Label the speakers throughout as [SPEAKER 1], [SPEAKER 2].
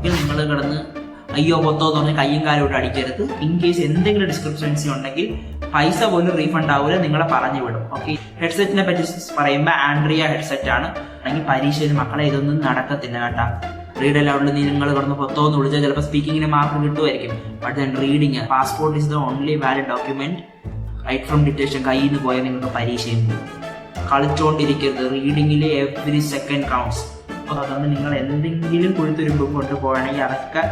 [SPEAKER 1] എങ്കിൽ നിങ്ങൾ കിടന്ന് അയ്യോ പൊത്തോ എന്ന് പറഞ്ഞ് കയ്യും കാലോട്ട് അടിക്കരുത്. ഇൻ കേസ് എന്തെങ്കിലും ഡിസ്ക്രിപ്ഷൻസി ഉണ്ടെങ്കിൽ പൈസ പോലും റീഫണ്ട് ആവില്ല, നിങ്ങളെ പറഞ്ഞു വിടും. ഓക്കെ, ഹെഡ്സെറ്റിനെ പറ്റി പറയുമ്പോൾ ആൻഡ്രിയ ഹെഡ്സെറ്റ് ആണ്. അല്ലെങ്കിൽ പരീക്ഷയിൽ മക്കളെ ഇതൊന്നും നടക്കത്തില്ല കേട്ടാ. റീഡ് അലൗഡിൽ നിങ്ങൾ കിടന്ന് പൊത്തോ എന്ന് വിളിച്ചാൽ ചിലപ്പോൾ സ്പീക്കിങ്ങിന് മാർക്ക് കിട്ടുമായിരിക്കും. But then reading passport is the only valid document. Write from dictation കയ്യിൽ നിന്ന് പോയാൽ നിങ്ങൾക്ക് പരീക്ഷയും കളിച്ചോണ്ടിരിക്കരുത്. റീഡിങ്ങിൽ എവറി സെക്കൻഡ് കൗണ്ട്സ്. അപ്പോൾ അതുകൊണ്ട് നിങ്ങൾ എന്തെങ്കിലും കുഴിത്തുരുമ്പും കൊണ്ടുപോകണമെങ്കിൽ അതൊക്കെ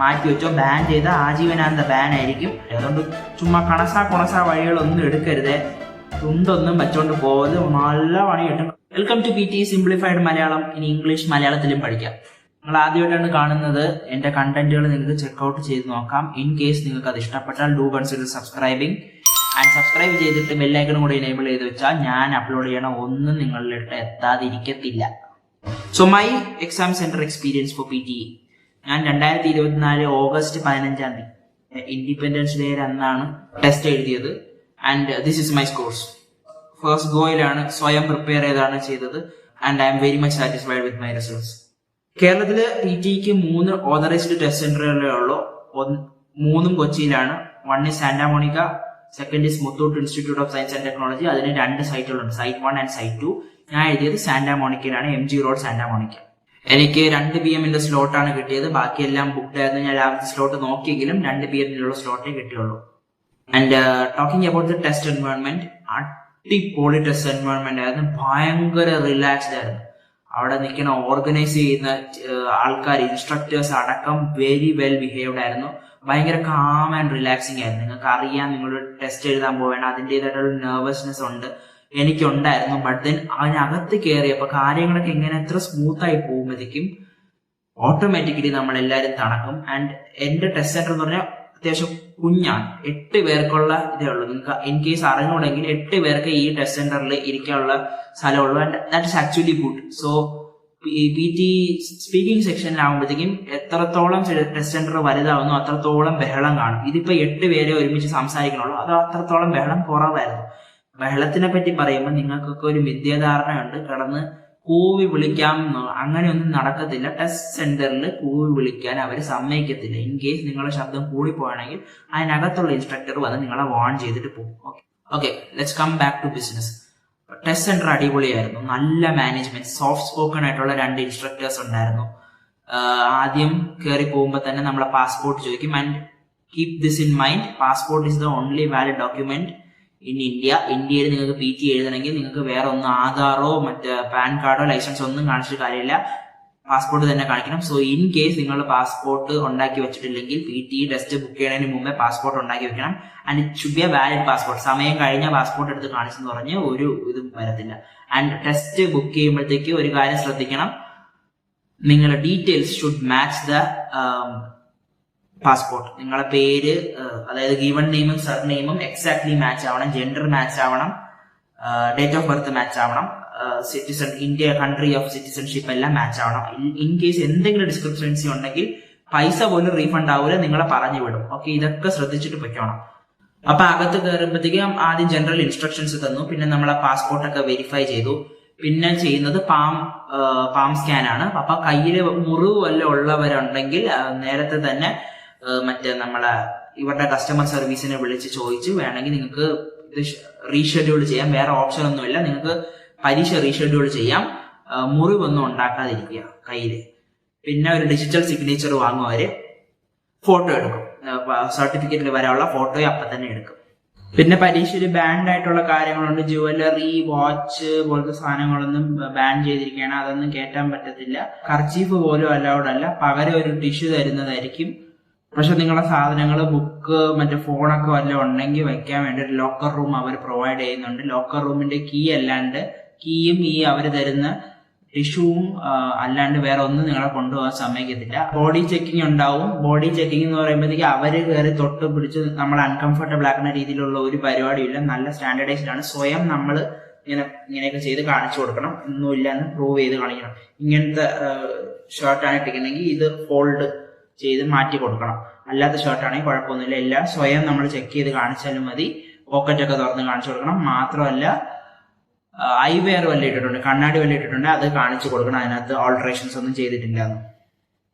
[SPEAKER 1] മാറ്റി വെച്ചോ. ബാൻ ചെയ്ത ആജീവനാന്ത ബാൻ ആയിരിക്കും. അതുകൊണ്ട് ചുമ്മാ കണസ വഴികളൊന്നും എടുക്കരുത്. തുണ്ടൊന്നും വെച്ചോണ്ട് പോകരുത്, നല്ല പണി കിട്ടും. Welcome to PT simplified Malayalam. ഇനി ഇംഗ്ലീഷ് മലയാളത്തിലും പഠിക്കാം. നിങ്ങൾ ആദ്യമായിട്ടാണ് കാണുന്നത്, എൻ്റെ കണ്ടന്റുകൾ നിങ്ങൾക്ക് ചെക്കൗട്ട് ചെയ്ത് നോക്കാം. ഇൻ കേസ് നിങ്ങൾക്ക് അത് ഇഷ്ടപ്പെട്ടാൽ do consider subscribing and subscribe ചെയ്തിട്ട് ബെല്ലൈക്കണും കൂടി എനേബിൾ ചെയ്ത് വെച്ചാൽ ഞാൻ അപ്ലോഡ് ചെയ്യണ ഒന്നും നിങ്ങളിലിട്ട് എത്താതിരിക്കത്തില്ല. So my exam centre experience for PTE. ഞാൻ 2024 ഓഗസ്റ്റ് 15 ഇൻഡിപെൻഡൻസ് ഡേ അന്നാണ് ടെസ്റ്റ് എഴുതിയത്. And this is my scores. First ഗോയിലാണ്, സ്വയം പ്രിപ്പയർ ചെയ്താണ് ചെയ്തത്. And I am very much satisfied with my results. കേരളത്തില് PTEക്ക് 3 ഓതറൈസ്ഡ് ടെസ്റ്റ് സെന്ററുകളേ ഉള്ളൂ. 3 കൊച്ചിയിലാണ്. 1 is Santa Monica, 2 is Muthoot institute of science and technology. അതിന് 2 സൈറ്റുകളുണ്ട്, സൈറ്റ് 1 ആൻഡ് സൈറ്റ് 2. ഞാൻ എഴുതിയത് സാന്റാ മോണിക്കയിലാണ്, MG റോഡ് സാന്റാ മോണിക്ക. എനിക്ക് 2 PM സ്ലോട്ടാണ് കിട്ടിയത്. ബാക്കിയെല്ലാം ബുക്ക്ഡ് ആയിരുന്നു. ഞാൻ രാവിലത്തെ സ്ലോട്ട് നോക്കിയെങ്കിലും 2 PM സ്ലോട്ടേ കിട്ടിയുള്ളൂ. And talking about the test environment, അടിപൊളി ടെസ്റ്റ് എൻവയോൺമെന്റ് ആയിരുന്നു. ഭയങ്കര റിലാക്സ്ഡ് ആയിരുന്നു. അവിടെ നിൽക്കുന്ന ഓർഗനൈസ് ചെയ്യുന്ന ആൾക്കാർ, ഇൻസ്ട്രക്ടേഴ്സ് അടക്കം വെരി വെൽ ബിഹേവ്ഡ് ആയിരുന്നു. ഭയങ്കര കാം ആൻഡ് റിലാക്സിങ് ആയിരുന്നു. നിങ്ങൾക്ക് അറിയാം, നിങ്ങൾ ടെസ്റ്റ് എഴുതാൻ പോവേണ്ട അതിൻ്റെതായിട്ടുള്ള നെർവസ്നെസ് ഉണ്ട്, എനിക്കുണ്ടായിരുന്നു. ബട്ട് ദെൻ അതിനകത്ത് കയറിയപ്പോൾ കാര്യങ്ങളൊക്കെ ഇങ്ങനെ എത്ര സ്മൂത്ത് ആയി പോകുമ്പോഴത്തേക്കും ഓട്ടോമാറ്റിക്കലി നമ്മൾ എല്ലാവരും തണക്കും. ആൻഡ് എന്റെ ടെസ്റ്റ് സെന്റർ എന്ന് പറഞ്ഞാൽ അത്യാവശ്യം കുഞ്ഞാണ്. 8 പേർക്കുള്ള ഇതേ ഉള്ളൂ. നിങ്ങൾക്ക് ഇൻ കേസ് അറിഞ്ഞുകൂടെങ്കിൽ 8 പേർക്ക് ഈ ടെസ്റ്റ് സെന്ററിൽ ഇരിക്കാനുള്ള സ്ഥലമുള്ളൂ. And that is actually good. So PT speaking സെക്ഷനിലാകുമ്പോഴത്തേക്കും എത്രത്തോളം ടെസ്റ്റ് സെന്റർ വലുതാവുന്നു അത്രത്തോളം ബഹളം കാണും. ഇതിപ്പോ 8 പേരെ ഒരുമിച്ച് സംസാരിക്കണുള്ളൂ, അത് അത്രത്തോളം ബഹളം കുറവായിരുന്നു. ബഹളത്തിനെ പറ്റി പറയുമ്പോൾ നിങ്ങൾക്കൊക്കെ ഒരു വിദ്യാധാരണയുണ്ട്. കിടന്ന് കൂവി വിളിക്കാം, അങ്ങനെയൊന്നും നടക്കത്തില്ല. ടെസ്റ്റ് സെന്ററിൽ കൂവി വിളിക്കാൻ അവർ സമ്മതിക്കത്തില്ല. ഇൻ കേസ് നിങ്ങളുടെ ശബ്ദം കൂടിപ്പോയാണെങ്കിൽ അതിനകത്തുള്ള ഇൻസ്ട്രക്ടർ വന്ന് നിങ്ങളെ വാൺ ചെയ്തിട്ട് പോകും. Okay, let's come back to business. Test centre അടിപൊളിയായിരുന്നു, നല്ല മാനേജ്മെന്റ്, സോഫ്റ്റ് സ്പോക്കൺ ആയിട്ടുള്ള 2 ഇൻസ്ട്രക്ടേഴ്സ് ഉണ്ടായിരുന്നു. ആദ്യം കയറി പോകുമ്പോൾ തന്നെ നമ്മളെ പാസ്പോർട്ട് ചോദിക്കും. And keep this in mind, passport is the only valid document in India. ഇന്ത്യയിൽ നിങ്ങൾക്ക് PT എഴുതണമെങ്കിൽ നിങ്ങൾക്ക് വേറെ ഒന്നും ആധാറോ മറ്റേ പാൻ കാർഡോ ലൈസൻസോ ഒന്നും കാണിച്ചിട്ട് കാര്യമില്ല, പാസ്പോർട്ട് തന്നെ കാണിക്കണം. സോ ഇൻ കേസ് നിങ്ങൾ പാസ്പോർട്ട് ഉണ്ടാക്കി വെച്ചിട്ടില്ലെങ്കിൽ PT ടെസ്റ്റ് ബുക്ക് ചെയ്യുന്നതിന് മുമ്പേ പാസ്പോർട്ട് ഉണ്ടാക്കി വെക്കണം. And it should be A valid passport. സമയം കഴിഞ്ഞ പാസ്പോർട്ട് എടുത്ത് കാണിച്ചെന്ന് പറഞ്ഞ് ഒരു ഇതും വരത്തില്ല. ആൻഡ് ടെസ്റ്റ് ബുക്ക് ചെയ്യുമ്പോഴത്തേക്ക് ഒരു കാര്യം ശ്രദ്ധിക്കണം, നിങ്ങളുടെ details should match the passport. നിങ്ങളുടെ പേര്, അതായത് ഗീവൺ നെയിമും സർനെയിമും എക്സാക്ട്ലി മാച്ച് ആവണം, ജെൻഡർ മാച്ച് ആവണം, ഡേറ്റ് ഓഫ് ബർത്ത് മാച്ച് ആവണം, citizen, India country of citizenship എല്ലാം മാച്ച് ആവണം. ഇൻ കേസ് എന്തെങ്കിലും ഡിസ്ക്രിപ്ഷൻസി ഉണ്ടെങ്കിൽ പൈസ പോലും റീഫണ്ട് ആവില്ല, നിങ്ങളെ പറഞ്ഞു വിടും. ഓക്കെ, ഇതൊക്കെ ശ്രദ്ധിച്ചിട്ട് പൊയ്ക്കോണം. അപ്പൊ അകത്ത് കയറുമ്പോഴത്തേക്കും ആദ്യം ജനറൽ ഇൻസ്ട്രക്ഷൻസ് തന്നു. പിന്നെ നമ്മളെ പാസ്പോർട്ടൊക്കെ വെരിഫൈ ചെയ്തു. പിന്നെ ചെയ്യുന്നത് പാം സ്കാൻ ആണ്. അപ്പൊ കയ്യില് മുറിവ് വല്ലതും ഉള്ളവരുണ്ടെങ്കിൽ നേരത്തെ തന്നെ മറ്റേ നമ്മളെ ഇവരുടെ കസ്റ്റമർ സർവീസിനെ വിളിച്ച് ചോദിച്ച് വേണമെങ്കിൽ നിങ്ങൾക്ക് ഇത് റീഷെഡ്യൂൾ ചെയ്യാം. വേറെ ഓപ്ഷൻ ഒന്നുമില്ല, നിങ്ങൾക്ക് പരീക്ഷ റീഷെഡ്യൂൾ ചെയ്യാം. മുറിവൊന്നും ഉണ്ടാക്കാതിരിക്കുക കയ്യില്. പിന്നെ ഒരു ഡിജിറ്റൽ സിഗ്നേച്ചർ വാങ്ങും അവര്. ഫോട്ടോ എടുക്കും, സർട്ടിഫിക്കറ്റിൽ വരാനുള്ള ഫോട്ടോ അപ്പം തന്നെ എടുക്കും. പിന്നെ പരീക്ഷയിൽ ബാൻഡ് ആയിട്ടുള്ള കാര്യങ്ങളുണ്ട്. ജുവലറി, വാച്ച് പോലത്തെ സാധനങ്ങളൊന്നും ബാൻ ചെയ്തിരിക്കുകയാണ്, അതൊന്നും കയറ്റാൻ പറ്റത്തില്ല. കർച്ചീഫ് പോലും അലൗഡ് അല്ല, പകരം ഒരു ടിഷ്യൂ തരുന്നതായിരിക്കും. പക്ഷെ നിങ്ങളുടെ സാധനങ്ങൾ, ബുക്ക്, മറ്റേ ഫോണൊക്കെ വല്ലതും ഉണ്ടെങ്കിൽ വെക്കാൻ വേണ്ടി ഒരു ലോക്കർ റൂം അവർ പ്രൊവൈഡ് ചെയ്യുന്നുണ്ട്. ലോക്കർ റൂമിന്റെ കീ അല്ലാണ്ട്, കീയും ഈ അവർ തരുന്ന ടിഷ്യൂവും അല്ലാണ്ട് വേറെ ഒന്നും നിങ്ങളെ കൊണ്ടുപോകാൻ സമ്മതിക്കത്തില്ല. ബോഡി ചെക്കിങ് ഉണ്ടാവും. ബോഡി ചെക്കിങ് എന്ന് പറയുമ്പോഴത്തേക്ക് അവര് കയറി തൊട്ട് പിടിച്ച് നമ്മൾ അൺകംഫർട്ടബിൾ ആക്കുന്ന രീതിയിലുള്ള ഒരു പരിപാടിയില്ല. നല്ല സ്റ്റാൻഡേർഡൈസ്ഡ് ആണ്. സ്വയം നമ്മൾ ഇങ്ങനെയൊക്കെ ചെയ്ത് കാണിച്ചു കൊടുക്കണം. ഒന്നുമില്ല എന്ന് പ്രൂവ് ചെയ്ത് കാണിക്കണം. ഇങ്ങനത്തെ ഷർട്ടാണ് ഇട്ടിരിക്കണമെങ്കിൽ ഇത് ഫോൾഡ് ചെയ്ത് മാറ്റി കൊടുക്കണം. അല്ലാത്ത ഷർട്ടാണെങ്കിൽ കുഴപ്പമൊന്നുമില്ല. എല്ലാം സ്വയം നമ്മൾ ചെക്ക് ചെയ്ത് കാണിച്ചാലും മതി. പോക്കറ്റൊക്കെ തുറന്ന് കാണിച്ചു കൊടുക്കണം. മാത്രമല്ല ഐവെയർ വല്ല ഇട്ടിട്ടുണ്ട്, കണ്ണാടി വല്ല ഇട്ടിട്ടുണ്ട്, അത് കാണിച്ചു കൊടുക്കണം. അതിനകത്ത് ഓൾട്ടറേഷൻസ് ഒന്നും ചെയ്തിട്ടില്ല എന്ന്.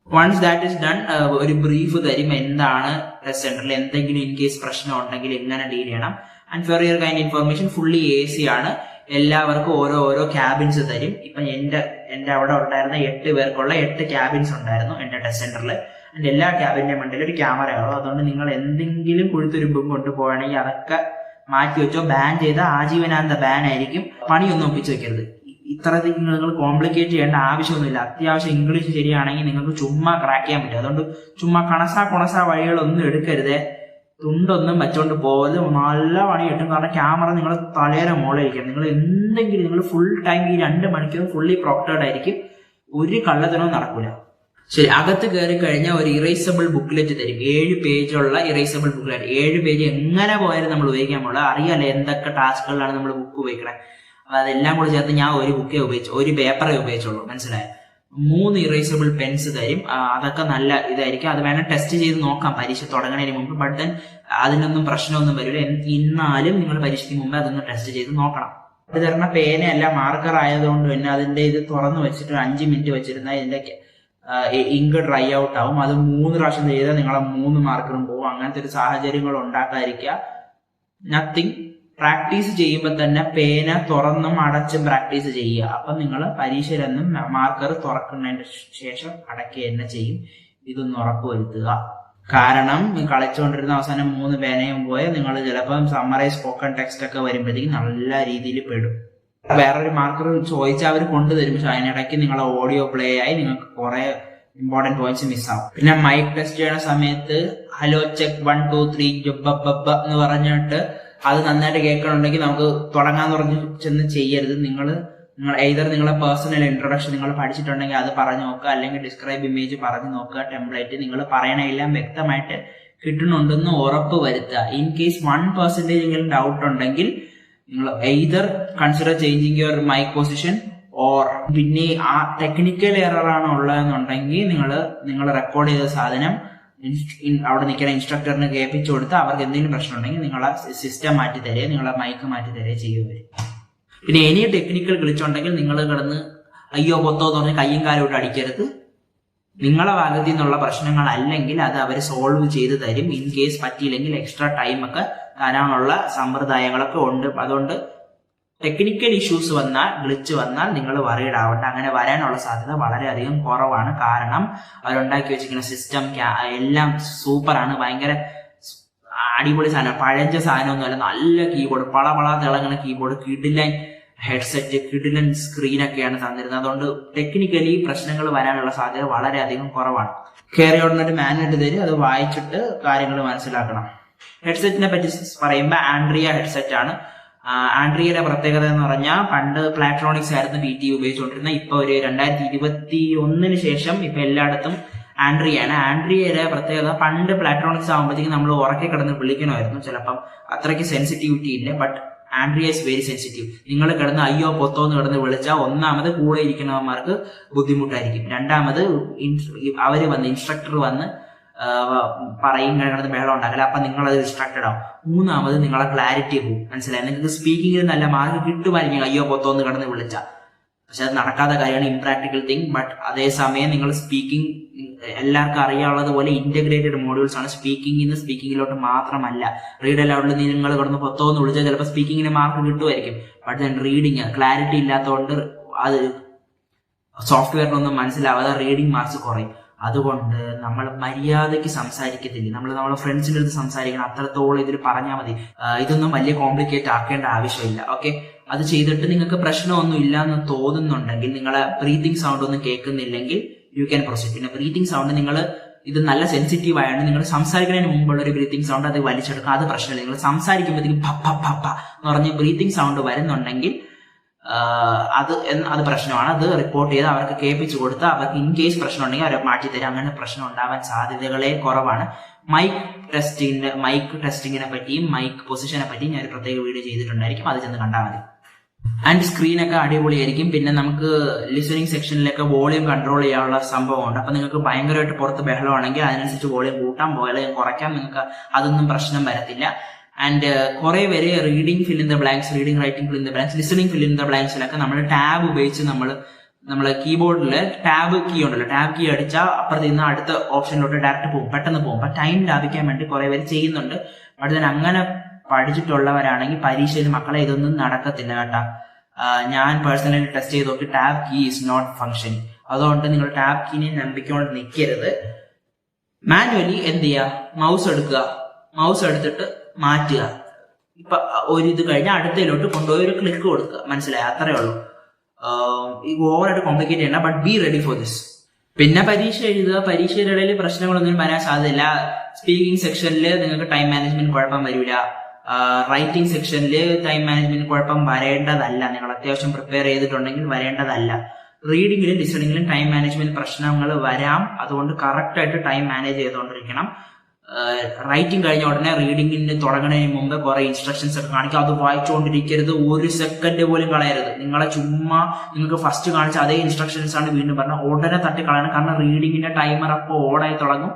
[SPEAKER 1] വൺസ് ദാറ്റ് ഇസ് ഡൺ, ഒരു ബ്രീഫ് തരും എന്താണ് ടെസ്റ്റ് സെന്ററിൽ എന്തെങ്കിലും ഇൻ കേസ് പ്രശ്നം ഉണ്ടെങ്കിൽ എങ്ങനെ ഡീൽ ചെയ്യണം. And for your kind information fully AC ആണ്, എല്ലാവർക്കും ഓരോ ക്യാബിൻസ് തരും. ഇപ്പൊ എന്റെ അവിടെ ഉണ്ടായിരുന്ന 8 പേർക്കുള്ള 8 ക്യാബിൻസ് ഉണ്ടായിരുന്നു എന്റെ ടെസ്റ്റ് സെന്ററിൽ. ആൻഡ് എല്ലാ ക്യാബിന്റെ മുന്നിൽ ഒരു ക്യാമറ ആണോ, അതുകൊണ്ട് നിങ്ങൾ എന്തെങ്കിലും കുഴുത്തുരുമ്പും കൊണ്ടുപോകണമെങ്കിൽ അതൊക്കെ മാറ്റി വെച്ചോ. ബാൻ ചെയ്ത ആജീവനാന്ത ബാൻ ആയിരിക്കും. പണിയൊന്നും ഒപ്പിച്ച് വെക്കരുത്. ഇത്രയധികം നിങ്ങൾ കോംപ്ലിക്കേറ്റ് ചെയ്യേണ്ട ആവശ്യമൊന്നുമില്ല. അത്യാവശ്യം ഇംഗ്ലീഷ് ശരിയാണെങ്കിൽ നിങ്ങൾക്ക് ചുമ്മാ ക്രാക്ക് ചെയ്യാൻ പറ്റും. അതുകൊണ്ട് ചുമ്മാ കണസാ വഴികളൊന്നും എടുക്കരുതേ. തുണ്ടൊന്നും വെച്ചോണ്ട് പോകരുത്. നല്ല പണി കിട്ടും. കാരണം ക്യാമറ നിങ്ങൾ തലയുടെ മുകളിലിരിക്കണം. നിങ്ങൾ എന്തെങ്കിലും നിങ്ങൾ ഫുൾ ടൈം ഈ 2 മണിക്കൂർ ഫുള്ളി പ്രോക്ടേഡ് ആയിരിക്കും. ഒരു കള്ളത്തനവും നടക്കൂല. ശരി, അകത്ത് കയറി കഴിഞ്ഞാൽ ഒരു ഇറേസബിൾ ബുക്ക്ലെറ്റ് തരും. 7 പേജുള്ള ഇറേസബിൾ ബുക്ക്ലെറ്റ്. 7 പേജ് എങ്ങനെ പോയാലും നമ്മൾ ഉപയോഗിക്കാൻ പാടില്ല. അറിയാലോ എന്തൊക്കെ ടാസ്കുകളിലാണ് നമ്മൾ ബുക്ക് ഉപയോഗിക്കണേ. അതെല്ലാം കൂടെ ചേർത്ത് ഞാൻ ഒരു പേപ്പറേ ഉപയോഗിച്ചുള്ളൂ. മനസ്സിലായോ? 3 ഇറേസബിൾ പെൻസ് തരും. അതൊക്കെ നല്ല ഇതായിരിക്കും. അത് വേണം ടെസ്റ്റ് ചെയ്ത് നോക്കാം പരീക്ഷ തുടങ്ങുന്നതിന് മുമ്പ്. ബട്ട് ദെൻ അതിനൊന്നും പ്രശ്നമൊന്നും വരില്ല. എന്നാലും നിങ്ങൾ പരീക്ഷയ്ക്ക് മുമ്പ് അതൊന്ന് ടെസ്റ്റ് ചെയ്ത് നോക്കണം. ഇത് തരുന്ന പേനയല്ല മാർക്കർ ആയതുകൊണ്ട് തന്നെ അതിന്റെ ഇത് തുറന്നു വെച്ചിട്ട് 5 മിനിറ്റ് വെച്ചിരുന്നാൽ ഇതിന്റെ ഇങ്ക് ഡ്രൈ ഔട്ട് ആവും. അത് 3 പ്രാവശ്യം ചെയ്താൽ നിങ്ങളെ 3 മാർക്കറും പോകും. അങ്ങനത്തെ ഒരു സാഹചര്യങ്ങൾ ഉണ്ടാക്കാതിരിക്കുക. നത്തിങ്. പ്രാക്ടീസ് ചെയ്യുമ്പോൾ തന്നെ പേന തുറന്നും അടച്ചും പ്രാക്ടീസ് ചെയ്യുക. അപ്പൊ നിങ്ങൾ പരീക്ഷയിലൊന്നും മാർക്കർ തുറക്കുന്നതിന് ശേഷം അടയ്ക്കുക തന്നെ ചെയ്യും. ഇതൊന്ന് ഉറപ്പുവരുത്തുക. കാരണം കളിച്ചുകൊണ്ടിരുന്ന അവസാനം 3 പേനയും പോയാൽ നിങ്ങൾ ചിലപ്പം സമ്മറൈസ് സ്പോക്കൺ ടെക്സ്റ്റ് ഒക്കെ വരുമ്പോഴത്തേക്കും നല്ല രീതിയിൽ പെടും. വേറൊരു മാർക്കർ ചോദിച്ചാൽ അവർ കൊണ്ടുതരും. പക്ഷെ അതിനിടയ്ക്ക് നിങ്ങളെ ഓഡിയോ പ്ലേ ആയി നിങ്ങൾക്ക് കുറെ ഇമ്പോർട്ടന്റ് പോയിന്റ്സ് മിസ്സാവും. പിന്നെ മൈക്ക് ടെസ്റ്റ് ചെയ്യുന്ന സമയത്ത് ഹലോ ചെക്ക് 1 2 3 ജബ്ബ എന്ന് പറഞ്ഞിട്ട് അത് നന്നായിട്ട് കേൾക്കണമെങ്കിൽ നമുക്ക് തുടങ്ങാന്ന് പറഞ്ഞ് ചെന്ന് ചെയ്യരുത്. നിങ്ങൾ എയ്തർ നിങ്ങളെ പേഴ്സണൽ ഇൻട്രൊഡക്ഷൻ നിങ്ങൾ പഠിച്ചിട്ടുണ്ടെങ്കിൽ അത് പറഞ്ഞു നോക്കുക, അല്ലെങ്കിൽ ഡിസ്ക്രൈബ് ഇമേജ് പറഞ്ഞു നോക്കുക. ടെംപ്ലേറ്റ് നിങ്ങൾ പറയണെല്ലാം വ്യക്തമായിട്ട് കിട്ടുന്നുണ്ടെന്ന് ഉറപ്പ് വരുത്തുക. ഇൻ കേസ് 1% എങ്കിലും ഡൗട്ട് ഉണ്ടെങ്കിൽ നിങ്ങൾ either consider changing your mic position or പിന്നെ ആ ടെക്നിക്കൽ എറർ ആണ് ഉള്ളതെന്നുണ്ടെങ്കിൽ നിങ്ങൾ റെക്കോർഡ് ചെയ്ത സാധനം അവിടെ നിൽക്കുന്ന ഇൻസ്ട്രക്ടറിന് കേൾപ്പിച്ചു കൊടുത്ത് അവർക്ക് എന്തെങ്കിലും പ്രശ്നം ഉണ്ടെങ്കിൽ നിങ്ങളെ സിസ്റ്റം മാറ്റി തരിക, നിങ്ങളെ മൈക്ക് മാറ്റി തരിക ചെയ്യുക. പിന്നെ ഇനി ടെക്നിക്കൽ കളിച്ചുണ്ടെങ്കിൽ നിങ്ങൾ കിടന്ന് അയ്യോ പൊത്തോ എന്ന് പറഞ്ഞ് കയ്യും കാലും ഇട്ട് അടിക്കരുത്. നിങ്ങളെ ഭാഗത്തു നിന്നുള്ള പ്രശ്നങ്ങൾ അല്ലെങ്കിൽ അത് അവർ സോൾവ് ചെയ്ത് തരും. ഇൻ കേസ് പറ്റിയില്ലെങ്കിൽ എക്സ്ട്രാ ടൈം ഒക്കെ തരാനുള്ള സമ്പ്രദായങ്ങളൊക്കെ ഉണ്ട്. അതുകൊണ്ട് ടെക്നിക്കൽ ഇഷ്യൂസ് വന്നാൽ ഗ്ലിച്ച് വന്നാൽ നിങ്ങൾ വറീഡ് ആവണ്ട. അങ്ങനെ വരാനുള്ള സാധ്യത വളരെയധികം കുറവാണ്. കാരണം അവരുണ്ടാക്കി വെച്ചിരിക്കുന്ന സിസ്റ്റം എല്ലാം സൂപ്പറാണ്. ഭയങ്കര അടിപൊളി സാധനം, പഴഞ്ച സാധനമൊന്നുമല്ല. നല്ല കീബോർഡ്, പള തിളങ്ങുന്ന കീബോർഡ്, കിടിലൻ ഹെഡ്സെറ്റ്, കിടിലൻ സ്ക്രീനൊക്കെയാണ് തന്നിരുന്നത്. അതുകൊണ്ട് ടെക്നിക്കലി പ്രശ്നങ്ങൾ വരാനുള്ള സാധ്യത വളരെയധികം കുറവാണ്. കയറി ഉടനൊരു മാനുവൽ തരും, അത് വായിച്ചിട്ട് കാര്യങ്ങൾ മനസ്സിലാക്കണം. ഹെഡ്സെറ്റിനെ പറ്റി പറയുമ്പോൾ ആൻഡ്രിയ ഹെഡ്സെറ്റ് ആണ്. ആൻഡ്രിയയുടെ പ്രത്യേകത എന്ന് പറഞ്ഞാൽ പണ്ട് പ്ലാട്രോണിക്സ് ആയിരുന്നു PT ഉപയോഗിച്ചുകൊണ്ടിരുന്നത്. ഇപ്പൊ ഒരു 2021 ശേഷം ഇപ്പൊ എല്ലായിടത്തും ആൻഡ്രിയയാണ്. ആൻഡ്രിയയുടെ പ്രത്യേകത പണ്ട് പ്ലാട്രോണിക്സ് ആകുമ്പോഴത്തേക്കും നമ്മൾ ഉറക്കെ കിടന്ന് വിളിക്കണമായിരുന്നു. ചിലപ്പം അത്രയ്ക്ക് സെൻസിറ്റിവിറ്റി ഇല്ല. But Andrea is very sensitive. നിങ്ങൾ കിടന്ന് അയ്യോ പൊത്തോന്ന് കിടന്ന് വിളിച്ചാൽ ഒന്നാമത് കൂടെ ഇരിക്കുന്നവന്മാർക്ക് ബുദ്ധിമുട്ടായിരിക്കും. രണ്ടാമത് അവര് വന്ന് ഇൻസ്ട്രക്ടർ വന്ന് പറയും ഇങ്ങനെ കിടന്ന് ബഹളം ഉണ്ടാക്കില്ല. അപ്പൊ നിങ്ങൾ അത് ഡിസ്ട്രാക്റ്റഡ് ആവും. മൂന്നാമത് നിങ്ങളെ ക്ലാരിറ്റി പോകും. മനസ്സിലായി? നിങ്ങൾക്ക് സ്പീക്കിങ്ങിൽ നല്ല മാർക്ക് കിട്ടുമായിരിക്കും അയ്യോ പൊത്തോന്ന് കിടന്ന് വിളിച്ചാൽ. പക്ഷെ അത് നടക്കാത്ത കാര്യമാണ്, ഇംപ്രാക്ടിക്കൽ തിങ്. ബട്ട് അതേസമയം നിങ്ങൾ സ്പീക്കിംഗ് എല്ലാവർക്കും അറിയാവുന്നത് പോലെ ഇന്റഗ്രേറ്റഡ് മോഡ്യൂൾസ് ആണ്. സ്പീക്കിങ്ങിലോട്ട് മാത്രമല്ല. റീഡ് അലൗഡിൽ നിങ്ങൾ കിടന്ന് പൊത്തോന്ന് വിളിച്ചാൽ ചിലപ്പോൾ സ്പീക്കിങ്ങിന് മാർക്ക് കിട്ടുമായിരിക്കും. ബട്ട് ദെൻ റീഡിങ് ക്ലാരിറ്റി ഇല്ലാത്തതുകൊണ്ട് അത് സോഫ്റ്റ്വെയറിനൊന്നും മനസ്സിലാവാതെ റീഡിങ് മാർക്സ് കുറയും. അതുകൊണ്ട് നമ്മൾ മര്യാദയ്ക്ക് സംസാരിക്കത്തില്ല. നമ്മളെ ഫ്രണ്ട്സിൻ്റെ അടുത്ത് സംസാരിക്കണം. അത്രത്തോളം ഇതിൽ പറഞ്ഞാൽ മതി. ഇതൊന്നും വലിയ കോംപ്ലിക്കേറ്റ് ആക്കേണ്ട ആവശ്യമില്ല. ഓക്കെ, അത് ചെയ്തിട്ട് നിങ്ങൾക്ക് പ്രശ്നമൊന്നും ഇല്ല എന്ന് തോന്നുന്നുണ്ടെങ്കിൽ, നിങ്ങളെ ബ്രീത്തിങ് സൗണ്ട് ഒന്നും കേൾക്കുന്നില്ലെങ്കിൽ യു ക്യാൻ പ്രൊസീഡ്. പിന്നെ ബ്രീത്തിങ് സൗണ്ട് നിങ്ങൾ ഇത് നല്ല സെൻസിറ്റീവ് ആയതുകൊണ്ട് നിങ്ങൾ സംസാരിക്കുന്നതിന് മുമ്പുള്ള ഒരു ബ്രീത്തിങ് സൗണ്ട് അത് വലിച്ചെടുക്കുക. അത് പ്രശ്നമില്ല. നിങ്ങൾ സംസാരിക്കുമ്പോഴത്തേക്കും പപ്പ എന്ന് പറഞ്ഞ് ബ്രീത്തിങ് സൗണ്ട് വരുന്നുണ്ടെങ്കിൽ അത് പ്രശ്നമാണ്. അത് റിപ്പോർട്ട് ചെയ്ത് അവർക്ക് കേൾപ്പിച്ചു കൊടുത്ത് അവർക്ക് ഇൻ കേസ് പ്രശ്നം ഉണ്ടെങ്കിൽ അവരെ മാറ്റി തരും. അങ്ങനെ പ്രശ്നം ഉണ്ടാവാൻ സാധ്യതകളെ കുറവാണ്. മൈക്ക് ടെസ്റ്റിങ്ങിനെ പറ്റിയും മൈക്ക് പൊസിഷനെ പറ്റിയും ഞാൻ ഒരു പ്രത്യേക വീഡിയോ ചെയ്തിട്ടുണ്ടായിരിക്കും. അത് ചെന്ന് കണ്ടാൽ മതി. ആൻഡ് സ്ക്രീനൊക്കെ അടിപൊളിയായിരിക്കും. പിന്നെ നമുക്ക് ലിസണിങ് സെക്ഷനിലൊക്കെ വോളിയം കൺട്രോൾ ചെയ്യാനുള്ള സംഭവമുണ്ട്. അപ്പൊ നിങ്ങൾക്ക് ഭയങ്കരമായിട്ട് പുറത്ത് ബഹളമാണെങ്കിൽ അതിനനുസരിച്ച് വോളിയം കൂട്ടാൻ പോയാലും കുറയ്ക്കാൻ നിങ്ങൾക്ക് അതൊന്നും പ്രശ്നം വരത്തില്ല. ആൻഡ് കുറെ പേര് reading fill in the blanks, reading writing fill in the blanks, listening fill in the ബ്ലാങ്ക്സിലൊക്കെ നമ്മൾ ടാബ് ഉപയോഗിച്ച് നമ്മൾ നമ്മളെ കീബോർഡിൽ ടാബ് കീ ഉണ്ടല്ലോ, ടാബ് കീ അടിച്ചാൽ അപ്പുറത്ത് നിന്ന് അടുത്ത ഓപ്ഷനിലോട്ട് ഡയറക്റ്റ് പോകും, പെട്ടെന്ന് പോകും. അപ്പൊ ടൈം ലാഭിക്കാൻ വേണ്ടി കുറെ പേര് ചെയ്യുന്നുണ്ട്. പക്ഷെ അങ്ങനെ പഠിച്ചിട്ടുള്ളവരാണെങ്കിൽ പരീക്ഷയിൽ മക്കളെ ഇതൊന്നും നടക്കത്തില്ല കേട്ടാ. ഞാൻ പേഴ്സണലി ടെസ്റ്റ് ചെയ്ത് നോക്കി, tab key is not functioning. അതുകൊണ്ട് നിങ്ങൾ ടാബ് കീനെ നമ്പിക്കൊണ്ട് നിൽക്കരുത്. മാനുവലി എന്ത് ചെയ്യുക, മൗസ് എടുക്കുക, മൗസ് എടുത്തിട്ട് മാറ്റുക. ഇപ്പൊ ഒരു ഇത് കഴിഞ്ഞാൽ അടുത്തതിലോട്ട് കൊണ്ടുപോയി ഒരു ക്ലിക്ക് കൊടുക്കുക. മനസ്സിലായി? അത്രേ ഉള്ളൂ. ഓവറായിട്ട് കോംപ്ലിക്കേറ്റ് ചെയ്യണ്ട, but be ready for this. പിന്നെ പരീക്ഷ എഴുതുക. പരീക്ഷയുടെ ഇടയിൽ പ്രശ്നങ്ങളൊന്നും വരാൻ സാധ്യതയില്ല. സ്പീക്കിംഗ് സെക്ഷനിൽ നിങ്ങൾക്ക് ടൈം മാനേജ്മെന്റ് കുഴപ്പം വരില്ല. റൈറ്റിംഗ് സെക്ഷനിൽ ടൈം മാനേജ്മെന്റ് കുഴപ്പം വരേണ്ടതല്ല. നിങ്ങൾ അത്യാവശ്യം പ്രിപ്പയർ ചെയ്തിട്ടുണ്ടെങ്കിൽ വരേണ്ടതല്ല. റീഡിങ്ങിലും ലിസണിങ്ങിലും ടൈം മാനേജ്മെന്റ് പ്രശ്നങ്ങൾ വരാം. അതുകൊണ്ട് കറക്റ്റ് ആയിട്ട് ടൈം മാനേജ് ചെയ്തുകൊണ്ടിരിക്കണം. റൈറ്റിംഗ് കഴിഞ്ഞ ഉടനെ റീഡിങ്ങിന് തുടങ്ങുന്നതിന് മുമ്പ് കുറെ ഇൻസ്ട്രക്ഷൻസ് ഒക്കെ കാണിക്കുക. അത് വായിച്ചുകൊണ്ടിരിക്കരുത്, ഒരു സെക്കൻഡ് പോലും കളയരുത്. നിങ്ങളെ ചുമ്മാ നിങ്ങൾക്ക് ഫസ്റ്റ് കാണിച്ച അതേ ഇൻസ്ട്രക്ഷൻസ് ആണ് വീണ്ടും പറഞ്ഞാൽ ഉടനെ തട്ടി കളയണം. കാരണം റീഡിങ്ങിന്റെ ടൈമർ അപ്പോൾ ഓടായി തുടങ്ങും.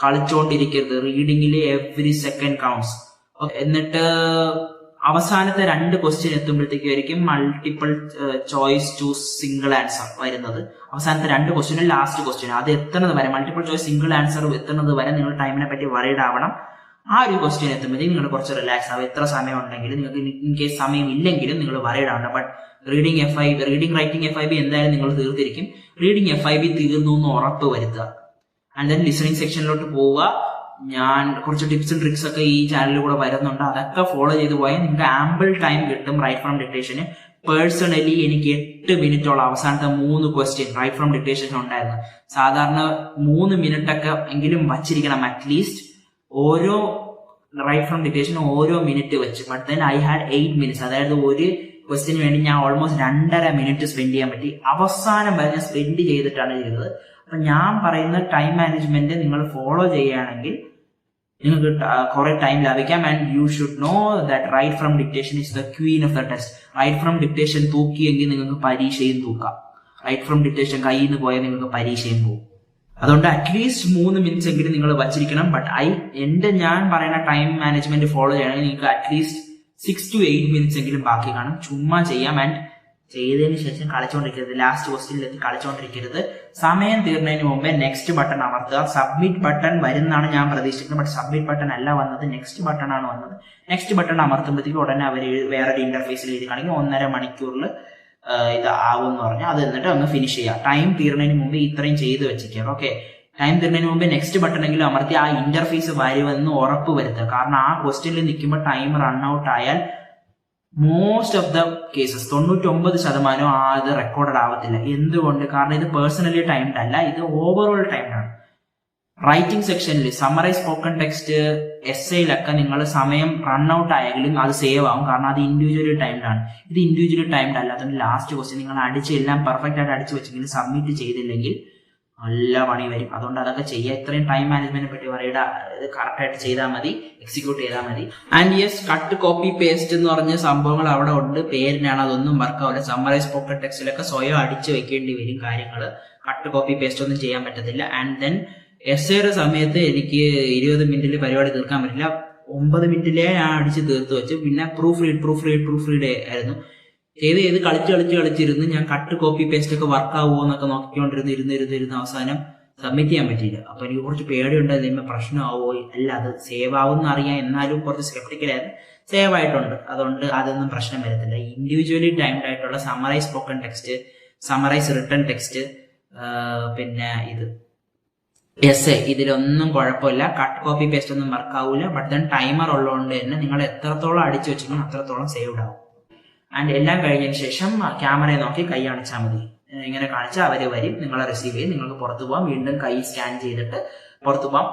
[SPEAKER 1] കളിച്ചുകൊണ്ടിരിക്കരുത്. റീഡിങ്ങിൽ എവറി സെക്കൻഡ് കൗണ്ട്സ്. എന്നിട്ട് അവസാനത്തെ 2 ക്വസ്റ്റ്യൻ എത്തുമ്പോഴത്തേക്കായിരിക്കും multiple choice choose single answer വരുന്നത്. അവസാനത്തെ 2 ക്വസ്റ്റ്യനും ലാസ്റ്റ് ക്വസ്റ്റ്യനും അത് എത്തുന്നത് വരെ, മൾട്ടിപ്പിൾ ചോയ്സ് സിംഗിൾ ആൻസർ എത്തുന്നത് വരെ നിങ്ങൾ ടൈമിനെ പറ്റി വറീഡ് ആവണം. ആ ഒരു ക്വസ്റ്റ്യൻ എത്തുമ്പോഴത്തേക്ക് നിങ്ങൾ കുറച്ച് റിലാക്സ് ആവും. എത്ര സമയം ഉണ്ടെങ്കിലും നിങ്ങൾക്ക് ഇൻ കേസ് സമയം ഇല്ലെങ്കിലും നിങ്ങൾ വറീഡ് ആവണം. ബട്ട് റീഡിംഗ് റൈറ്റിംഗ് FIB എന്തായാലും നിങ്ങൾ തീർത്തിരിക്കും. റീഡിംഗ് FIB തീർന്നു എന്ന് ഉറപ്പ് വരുത്തുക. ആൻഡ് ദെൻ ലിസണിങ് സെക്ഷനിലോട്ട് പോവുക. ഞാൻ കുറച്ച് ടിപ്സും ട്രിക്സ് ഒക്കെ ഈ ചാനലിൽ കൂടെ വരുന്നുണ്ട്. അതൊക്കെ ഫോളോ ചെയ്ത് പോയാൽ നിങ്ങൾക്ക് ആമ്പിൾ ടൈം കിട്ടും റൈറ്റ് ഫ്രം ഡിക്റ്റേഷന്. പേഴ്സണലി എനിക്ക് 8 മിനിറ്റോളം അവസാനത്തെ 3 ക്വസ്റ്റ്യൻ റൈറ്റ് ഫ്രം ഡിക്റ്റേഷൻ ഉണ്ടായിരുന്നു. സാധാരണ 3 മിനിറ്റൊക്കെ എങ്കിലും വച്ചിരിക്കണം അറ്റ്ലീസ്റ്റ്. ഓരോ റൈറ്റ് ഫ്രം ഡിക്റ്റേഷൻ ഓരോ മിനിറ്റ് വെച്ച്. But then I had 8 minutes. അതായത് ഒരു ക്വസ്റ്റ്യന് വേണ്ടി ഞാൻ ഓൾമോസ്റ്റ് 2.5 മിനിറ്റ് സ്പെൻഡ് ചെയ്യാൻ പറ്റി. അവസാനം വരെ ഞാൻ സ്പെൻഡ് ചെയ്തിട്ടാണ് ചെയ്തത്. അപ്പൊ ഞാൻ പറയുന്ന ടൈം മാനേജ്മെന്റ് നിങ്ങൾ ഫോളോ ചെയ്യുകയാണെങ്കിൽ നിങ്ങൾക്ക് കുറെ ടൈം ലാഭിക്കാം. And you should know that write from dictation is the queen of the test. Write from dictation തൂക്കിയെങ്കിൽ നിങ്ങൾക്ക് പരീക്ഷയും തൂക്കാം. റൈറ്റ് ഫ്രം ഡിക്റ്റേഷൻ കയ്യിൽ നിന്ന് പോയാൽ നിങ്ങൾക്ക് പരീക്ഷയും പോകും. അതുകൊണ്ട് അറ്റ്ലീസ്റ്റ് 3 മിനിറ്റ്സ് എങ്കിലും നിങ്ങൾ വച്ചിരിക്കണം. ബട്ട് ഞാൻ പറയുന്ന ടൈം മാനേജ്മെന്റ് ഫോളോ ചെയ്യണമെങ്കിൽ നിങ്ങൾക്ക് അറ്റ്ലീസ്റ്റ് 6 to 8 മിനിറ്റ്സ് എങ്കിലും ബാക്കി കാണും. ചുമ്മാ ചെയ്യാം. ആൻഡ് ചെയ്തതിന് ശേഷം കളിച്ചുകൊണ്ടിരിക്കരുത്. ലാസ്റ്റ് ക്വസ്റ്റ്യനിലെത്തി കളിച്ചുകൊണ്ടിരിക്കരുത്. സമയം തീർന്നതിന് മുമ്പേ നെക്സ്റ്റ് ബട്ടൺ അമർത്തുക. സബ്മിറ്റ് ബട്ടൺ വരുന്നതാണ് ഞാൻ പ്രതീക്ഷിക്കുന്നത്. ബട്ട് സബ്മിറ്റ് ബട്ടൺ അല്ല വന്നത്, നെക്സ്റ്റ് ബട്ടൺ ആണ് വന്നത്. നെക്സ്റ്റ് ബട്ടൺ അമർത്തുമ്പോഴത്തേക്ക് ഉടനെ അവർ വേറൊരു ഇന്റർഫേസിൽ എഴുതി കാണിക്കും 1.5 മണിക്കൂറിൽ ഇത് ആവും എന്ന് പറഞ്ഞാൽ അത് എന്നിട്ട് അങ്ങ് ഫിനിഷ് ചെയ്യാം. ടൈം തീർന്നതിന് മുമ്പ് ഇത്രയും ചെയ്ത് വെച്ചിരിക്കാം. ഓക്കെ, ടൈം തീർന്നതിന് മുമ്പ് നെക്സ്റ്റ് ബട്ടൺ എങ്കിലും അമർത്തി ആ ഇന്റർഫേസ് വരുമെന്ന് ഉറപ്പ് വരുത്തുക. കാരണം ആ ക്വസ്റ്റ്യനിൽ നിൽക്കുമ്പോൾ ടൈം റൺ ഔട്ട് ആയാൽ മോസ്റ്റ് ഓഫ് ദ കേസസ് 99% അത് റെക്കോർഡഡ് ആവത്തില്ല. എന്തുകൊണ്ട്? കാരണം ഇത് പേഴ്സണലി ടൈംഡ് അല്ല, ഇത് ഓവറോൾ ടൈംഡ് ആണ്. റൈറ്റിംഗ് സെക്ഷനിൽ സമ്മറൈസ് സ്പോക്കൺ ടെക്സ്റ്റ് എസ്സേയിലൊക്കെ നിങ്ങൾ സമയം റൺ ഔട്ട് ആയെങ്കിലും അത് സേവ് ആവും. കാരണം അത് ഇൻഡിവിജ്വലി ടൈംഡ് ആണ്. ഇത് ഇൻഡിവിജ്വലി ടൈംഡ് അല്ല. അതുകൊണ്ട് ലാസ്റ്റ് ക്വസ്റ്റ്യൻ നിങ്ങൾ എല്ലാം പെർഫെക്റ്റ് ആയിട്ട് അടിച്ചു വെച്ചെങ്കിൽ സബ്മിറ്റ് ചെയ്തില്ലെങ്കിൽ നല്ല പണി വരും. അതുകൊണ്ട് അതൊക്കെ ചെയ്യുക. ഇത്രയും ടൈം മാനേജ്മെന്റിനെ പറ്റി പറയുക, കറക്റ്റ് ആയിട്ട് ചെയ്താൽ മതി, എക്സിക്യൂട്ട് ചെയ്താൽ മതി. And yes, cut copy paste എന്ന് പറഞ്ഞ സംഭവങ്ങൾ അവിടെ ഉണ്ട്. പേരിനാണ്, അതൊന്നും വർക്കാവില്ല. സമ്മറൈസ് സ്പോക്കൺ ടെക്സ്റ്റിലൊക്കെ സ്വയം അടിച്ചു വെക്കേണ്ടി വരും കാര്യങ്ങൾ. കട്ട് കോപ്പി പേസ്റ്റ് ഒന്നും ചെയ്യാൻ പറ്റത്തില്ല. ആൻഡ് ദെൻ എസ്സേയുടെ സമയത്ത് എനിക്ക് 20 മിനിറ്റിൽ പരിപാടി തീർക്കാൻ പറ്റില്ല. 9 മിനിറ്റിലേ ഞാൻ അടിച്ച് തീർത്ത് വെച്ചു. പിന്നെ പ്രൂഫ് റീഡ് ആയിരുന്നു ചെയ്ത് കളിച്ചിരുന്ന് ഞാൻ കട്ട് കോപ്പി പേസ്റ്റ് ഒക്കെ വർക്ക് ആവുമോ എന്നൊക്കെ നോക്കിക്കൊണ്ടിരുന്ന് അവസാനം സബ്മിറ്റ് ചെയ്യാൻ പറ്റിയില്ല. അപ്പൊ എനിക്ക് കുറച്ച് പേടിയുണ്ട്, ഇതിന്മേൽ പ്രശ്നമാവോ അല്ല, അത് സേവ് ആവുമെന്ന് അറിയാം. എന്നാലും കുറച്ച് സ്കെപ്റ്റിക്കലായിരുന്നു. സേവ് ആയിട്ടുണ്ട്, അതുകൊണ്ട് അതൊന്നും പ്രശ്നം വരത്തില്ല. ഇൻഡിവിജ്വലി ടൈംഡ് ആയിട്ടുള്ള summarise spoken text, summarise written text, പിന്നെ ഇത് എസ്സേ, ഇതിലൊന്നും കുഴപ്പമില്ല. കട്ട് കോപ്പി പേസ്റ്റ് ഒന്നും വർക്ക് ആവില്ല. ബട്ട് ദെൻ ടൈമർ ഉള്ളതുകൊണ്ട് തന്നെ നിങ്ങൾ എത്രത്തോളം അടിച്ചു വെച്ചെങ്കിലും അത്രത്തോളം സേവ്ഡ് ആവും. ആൻഡ് എല്ലാം കഴിഞ്ഞതിന് ശേഷം ക്യാമറയെ നോക്കി കൈ കാണിച്ചാൽ മതി. ഇങ്ങനെ കാണിച്ചാൽ അവർ വരും, നിങ്ങളെ റിസീവ് ചെയ്യും, നിങ്ങൾക്ക് പുറത്തു പോകാം. വീണ്ടും കൈ സ്കാൻ ചെയ്തിട്ട് പുറത്തു പോകാം.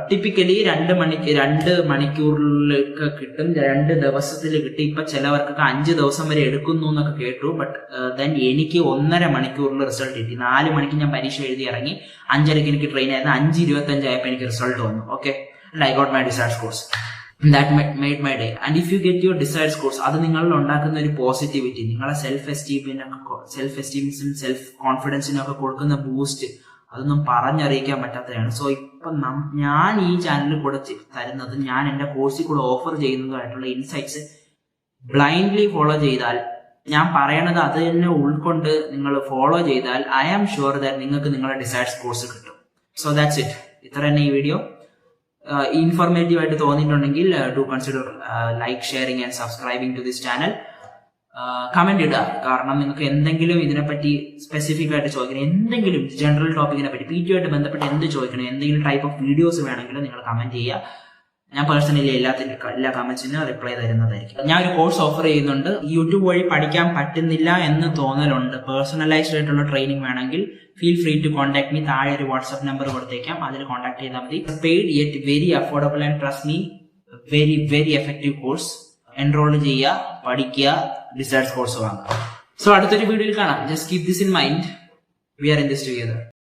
[SPEAKER 1] ടിപ്പിക്കലി 2 മണിക്കൂറിലൊക്കെ കിട്ടും, 2 ദിവസത്തിൽ കിട്ടും. ഇപ്പൊ ചിലവർക്കൊക്കെ 5 ദിവസം വരെ എടുക്കുന്നു എന്നൊക്കെ കേട്ടു. ബട്ട് ദെൻ എനിക്ക് 1.5 മണിക്കൂറിൽ റിസൾട്ട് കിട്ടി. 4 മണിക്ക് ഞാൻ പരീക്ഷ എഴുതി ഇറങ്ങി, 5:30 എനിക്ക് ട്രെയിൻ ആയിരുന്നു. 5:25 ആയപ്പോൾ എനിക്ക് റിസൾട്ട് വന്നു. Okay, and I got my decide scores. That made my day. And if you get your desired scores, അത് നിങ്ങളിൽ ഉണ്ടാക്കുന്ന ഒരു പോസിറ്റിവിറ്റി, നിങ്ങളെ സെൽഫ് എസ്റ്റീമിനും സെൽഫ് കോൺഫിഡൻസിനൊക്കെ കൊടുക്കുന്ന ബൂസ്റ്റ്, അതൊന്നും പറഞ്ഞറിയിക്കാൻ പറ്റാത്തതാണ്. സോ ഇപ്പൊ ഞാൻ ഈ ചാനലിൽ കൂടെ തരുന്നത്, ഞാൻ എന്റെ കോഴ്സിൽ കൂടെ ഓഫർ ചെയ്യുന്നതായിട്ടുള്ള ഇൻസൈറ്റ്സ് ബ്ലൈൻഡ്ലി ഫോളോ ചെയ്താൽ ഞാൻ പറയണത് അത് തന്നെ ഉൾക്കൊണ്ട് നിങ്ങൾ ഫോളോ ചെയ്താൽ ഐ ആം ഷുവർ ദാറ്റ് നിങ്ങൾക്ക് നിങ്ങളുടെ ഡിസൈഡ് കോഴ്സ് കിട്ടും. So that's it. ഇത്ര തന്നെ ഈ വീഡിയോ. ഇൻഫോർമേറ്റീവ് ആയിട്ട് തോന്നിയിട്ടുണ്ടെങ്കിൽ do consider like, sharing and subscribing to this channel. Comment ഇടുക. കാരണം നിങ്ങൾക്ക് എന്തെങ്കിലും ഇതിനെപ്പറ്റി സ്പെസിഫിക് ആയിട്ട് ചോദിക്കണം, എന്തെങ്കിലും ജനറൽ ടോപ്പിക്കിനെ പറ്റി PT ആയിട്ട് ബന്ധപ്പെട്ട് എന്ത് ചോദിക്കണം, എന്തെങ്കിലും ടൈപ്പ് ഓഫ് വീഡിയോസ് വേണമെങ്കിൽ നിങ്ങൾ കമന്റ് ചെയ്യുക. ഞാൻ പേഴ്സണലി എല്ലാ കമന്റ്സിനും റിപ്ലൈ തരുന്നതായിരിക്കും. ഞാൻ ഒരു കോഴ്സ് ഓഫർ ചെയ്യുന്നുണ്ട്. യൂട്യൂബ് വഴി പഠിക്കാൻ പറ്റുന്നില്ല എന്ന് തോന്നലുണ്ട്, പേഴ്സണലൈസ്ഡ് ആയിട്ടുള്ള ട്രെയിനിങ് വേണമെങ്കിൽ feel free to contact me. താഴെ ഒരു വാട്സ്ആപ്പ് നമ്പർ കൊടുത്തേക്കാം, അതിൽ കോൺടാക്ട് ചെയ്താൽ മതി. Paid yet very affordable and trust me very very effective course. Enrol ചെയ്യുക, പഠിക്കുക, ഡിസൈഡ് കോഴ്സ് വാങ്ങുക. സോ അടുത്തൊരു വീഡിയോയിൽ കാണാം. Just keep this in mind. We are in this together.